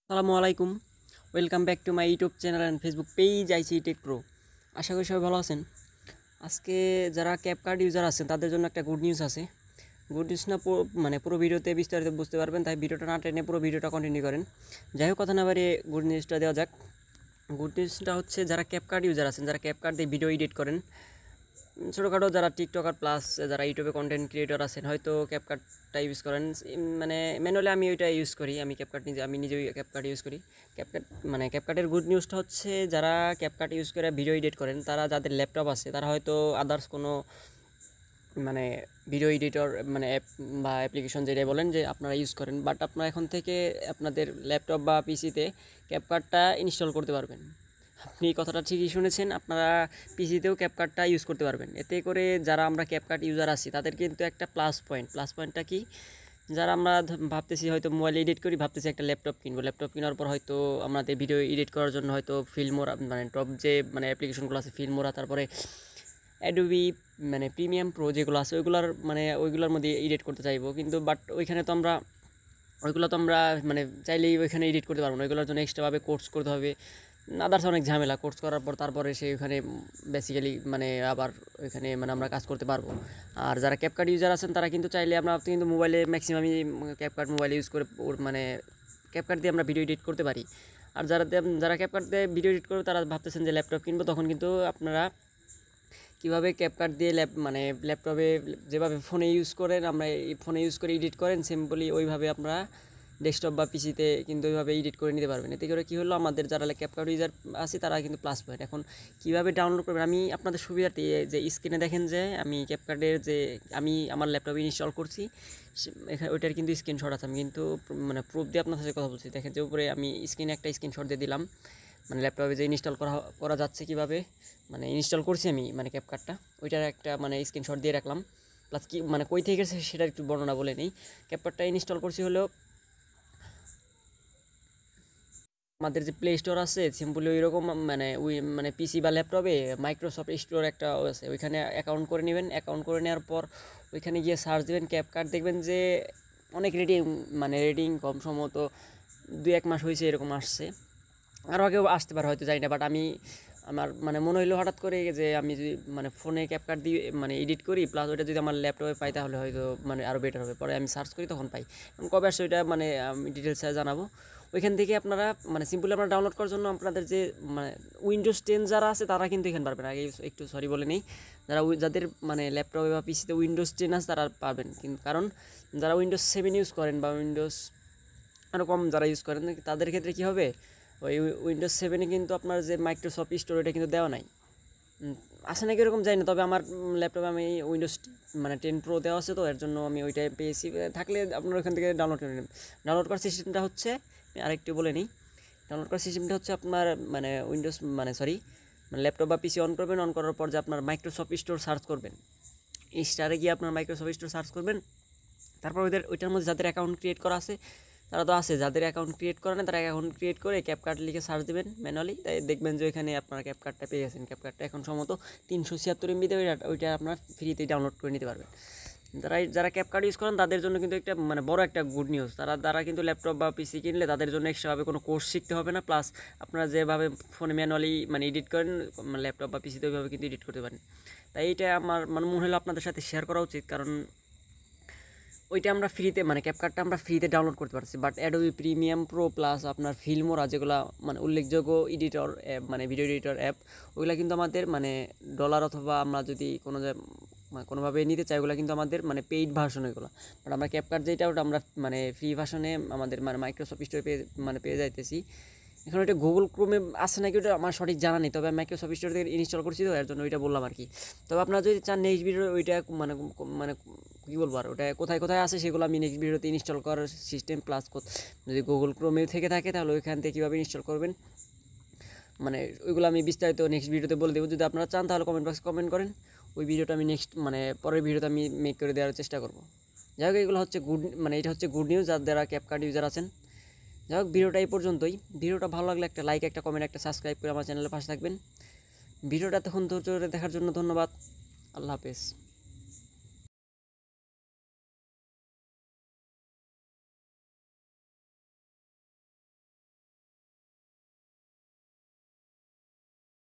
আসসালামু আলাইকুম। Welcome back to my YouTube channel and Facebook page IC tech pro. আশা করি সবাই ভালো আছেন। আজকে যারা ক্যাপকার্ট ইউজার আছেন তাদের জন্য একটা গুড নিউজ আছে। গুড নিউজ না পুরো ভিডিওতে বিস্তারিত বুঝতে পারবেন, তাই ভিডিওটা না টেনে পুরো ভিডিওটা কন্টিনিউ করেন। যাই হোক, কথা না বাড়িয়ে গুড নিউজটা দেওয়া যাক। গুড নিউজটা হচ্ছে যারা ক্যাপকার্ট ইউজার আছেন, যারা ক্যাপকার্ট দিয়ে ভিডিও এডিট করেন, ছোটোখাটো যারা টিকটকার প্লাস যারা ইউটিউবে কন্টেন্ট ক্রিয়েটর আছেন, হয়তো ক্যাপকাটটা ইউজ করেন। মানে ম্যানুয়ালি আমি ওইটা ইউজ করি, আমি নিজেই ক্যাপকাট ইউজ করি। ক্যাপকাটের গুড নিউজটা হচ্ছে যারা ক্যাপকাট ইউজ করে ভিডিও এডিট করেন, তারা যাদের ল্যাপটপ আছে তারা হয়তো আদার্স কোনো মানে ভিডিও এডিটর অ্যাপ বা অ্যাপ্লিকেশন যেটাই বলেন যে আপনারা ইউজ করেন, বাট আপনারা এখন থেকে আপনাদের ল্যাপটপ বা পিসিতে ক্যাপকাটটা ইনস্টল করতে পারবেন। আপনি কথাটা ঠিকই শুনেছেন, আপনারা পিসিতেও ক্যাপকাটটা ইউজ করতে পারবেন। এতে করে যারা আমরা ক্যাপকাট ইউজার আছি তাদের কিন্তু একটা প্লাস পয়েন্টটা কি, যারা আমরা ভাবতেছি হয়তো মোবাইল এডিট করি, ভাবতেছি একটা ল্যাপটপ কিনবো, ল্যাপটপ কেনার পর হয়তো আমাদের ভিডিও এডিট করার জন্য হয়তো ফিল্মোরা টপ যে অ্যাপ্লিকেশনগুলো আছে, ফিল্মোরা, তারপরে অ্যাডোবি প্রিমিয়াম প্রো যেগুলো আছে ওইগুলোর মধ্যে এডিট করতে চাইবো, কিন্তু বাট ওইখানে তো আমরা চাইলেই ওইখানে এডিট করতে পারবো না। ওইগুলোর জন্য এক্সট্রাভাবে কোর্স করতে হবে, আদার্স অনেক ঝামেলা। কোর্স করার পর তারপরে সে ওইখানে বেসিক্যালি আবার ওইখানে আমরা কাজ করতে পারবো। আর যারা ক্যাপকাট ইউজার আছেন তারা কিন্তু চাইলে আমরা কিন্তু মোবাইলে ম্যাক্সিমামই ক্যাপকাট মোবাইল ইউজ করে ক্যাপকাট দিয়ে আমরা ভিডিও এডিট করতে পারি। আর যারা ক্যাপকাট দিয়ে ভিডিও এডিট করবে তারা ভাবতেছেন যে ল্যাপটপ কিনবো, তখন কিন্তু আপনারা কীভাবে ক্যাপকাট দিয়ে ল্যাপটপে যেভাবে ফোনে ইউজ করেন, আমরা এই ফোনে ইউজ করে এডিট করেন, সিম্পলি ওইভাবে আপনারা ডেস্কটপ বা পিসিতে কিন্তু ওইভাবে এডিট করে নিতে পারবেন। এতে করে কী হলো, আমাদের যারা ক্যাপকাট ইউজার আছে তারা কিন্তু প্লাস পয়েন্ট। এখন কীভাবে ডাউনলোড করবেন, আমি আপনাদের সুবিধার্থে যে স্ক্রিনে দেখেন যে আমি ক্যাপকাটের যে আমি আমার ল্যাপটপে ইনস্টল করছি, এখানে ওইটার কিন্তু স্ক্রিনশট আছে। আমি কিন্তু প্রুফ দিয়ে আপনার সাথে কথা বলছি। দেখেন যে উপরে আমি স্ক্রিনে একটা স্ক্রিনশট দিয়ে দিলাম, ল্যাপটপে যে ইনস্টল করা যাচ্ছে কীভাবে ইনস্টল করছি আমি ক্যাপকাটটা, ওইটার একটা স্ক্রিনশট দিয়ে রাখলাম। প্লাস কি কই থেকে গেছে সেটা একটু বর্ণনা বলে নেই। ক্যাপকাটটা ইনস্টল করছি হলো আমাদের যে প্লে স্টোর আছে, সিম্পলি ওই রকম পিসি বা ল্যাপটপে মাইক্রোসফট স্টোর একটা আছে, ওইখানে অ্যাকাউন্ট করে নেবেন। অ্যাকাউন্ট করে নেওয়ার পর ওইখানে গিয়ে সার্চ দেবেন ক্যাপকাট, দেখবেন যে অনেক রেটিং কম, সম্ভবত 2-1 মাস হয়েছে এরকম আসছে, আরও আগেও আসতে পারে হয়তো, জানি না। বাট আমার মনে হলো হঠাৎ করে যে আমি যদি ফোনে ক্যাপকাট দিয়ে এডিট করি, প্লাস ওইটা যদি আমার ল্যাপটপে পাই তাহলে হয়তো আরও বেটার হবে। পরে আমি সার্চ করি তখন পাই। কবে আসছে ওইটা আমি ডিটেলসে জানাবো। ওইখান থেকে আপনারা সিম্পলি আপনারা ডাউনলোড করার জন্য আপনাদের যে উইন্ডোজ 10 যারা আছে তারা কিন্তু এখানে পারবেন। আগে একটু সরি বলে নেই, যাদের ল্যাপটপে বা পিসিতে উইন্ডোজ 10 আছে তারা পারবেন, কিন্তু কারণ যারা উইন্ডোজ 7 ইউজ করেন বা উইন্ডোজ আরও কম যারা ইউজ করেন তাদের ক্ষেত্রে কী হবে, ওই উইন্ডোজ 7-এ কিন্তু আপনার যে মাইক্রোসফট স্টোর ওইটা কিন্তু দেওয়া নাই, আসে নাকি এরকম যাই না। তবে আমার ল্যাপটপে আমি উইন্ডোজ 10 প্রো দেওয়া আছে, তো এর জন্য আমি ওইটাই পেয়েছি। থাকলে আপনার ওইখান থেকে ডাউনলোড করে নেবেন। ডাউনলোড করার সিস্টেমটা হচ্ছে, আরেকটু বলে নিই, ডাউনলোড করার সিস্টেমটা হচ্ছে আপনার উইন্ডোজ ল্যাপটপ বা পিসি অন করবেন। অন করার পর যে আপনার মাইক্রোসফট স্টোর সার্চ করবেন, স্টারে গিয়ে আপনার মাইক্রোসফট স্টোর সার্চ করবেন। তারপর ওইটার মধ্যে যাদের অ্যাকাউন্ট ক্রিয়েট করা আছে তারা তো আছে, যাদের অ্যাকাউন্ট ক্রিয়েট করে না তারা অ্যাকাউন্ট ক্রিয়েট করে ক্যাপকাট লিখে সার্চ দেবেন ম্যানুয়ালি, তাই দেখবেন যে ওইখানে আপনার ক্যাপকাটটা পেয়ে গেছেন। ক্যাপকাটটা এখন সম্ভবত 376 MB ওইটা আপনার ফ্রিতে ডাউনলোড করে নিতে পারবেন। যারা ক্যাপকাট ইউজ করেন তাদের জন্য কিন্তু একটা বড় একটা গুড নিউজ। তারা কিন্তু ল্যাপটপ বা পিসি কিনলে তাদের জন্য এক্সট্রাভাবে কোনো কোর্স শিখতে হবে না। প্লাস আপনারা যেভাবে ফোনে ম্যানুয়ালি এডিট করেন, ল্যাপটপ বা পিসিতে ওইভাবে কিন্তু এডিট করতে পারেন। তাই এইটা আমার মনে হলো আপনাদের সাথে শেয়ার করা উচিত, কারণ ওইটা আমরা ফ্রিতে ক্যাপকাটটা আমরা ফ্রিতে ডাউনলোড করতে পারছি। But Adobe premium pro plus আপনার ফিল্মোরা যেগুলো উল্লেখযোগ্য editor app video editor app, ওইগুলো কিন্তু আমাদের ডলার অথবা আমরা যদি কোনোভাবে নিতে চাই, ওগুলো কিন্তু আমাদের পেইড ভার্সন ওইগুলো। বাট আমরা ক্যাপকাট যেটা ওটা আমরা ফ্রি ভার্সনে আমাদের মাইক্রোসফট স্টোরে পেয়ে যাইতেছি। এখন ওইটা গুগল ক্রোমে আসে নাকি ওটা আমার সঠিক জানা নেই, তবে মাইক্রোসফট স্টোর থেকে ইনস্টল করছি, তো এর জন্য ওইটা বললাম আর কি। তবে আপনারা যদি চান নেক্সট ভিডিও ওইটা কী বলবো আর ওটা কোথায় কোথায় আছে সেগুলো আমি নেক্সট ভিডিওতে ইনস্টল করার সিস্টেম, প্লাস যদি গুগল ক্রোমে থেকে থাকে তাহলে ওইখান থেকে কীভাবে ইনস্টল করবেন ওইগুলো আমি বিস্তারিত নেক্সট ভিডিওতে বলে দেবো। যদি আপনারা চান তাহলে কমেন্ট বক্সে কমেন্ট করেন, ওই ভিডিওটা আমি নেক্সট পরের ভিডিওতে আমি মেক করে দেওয়ার চেষ্টা করবো। যাই হোক, এগুলো হচ্ছে এটা হচ্ছে গুড নিউজ যারা ক্যাপকাট ইউজার আছেন। যাই হোক, ভিডিওটা এই পর্যন্তই। ভিডিওটা ভালো লাগলে একটা লাইক, একটা কমেন্ট, একটা সাবস্ক্রাইব করে আমার চ্যানেলের পাশে থাকবেন। ভিডিওটা তখন ধৈর্য ধরে দেখার জন্য ধন্যবাদ। আল্লাহ হাফেজ।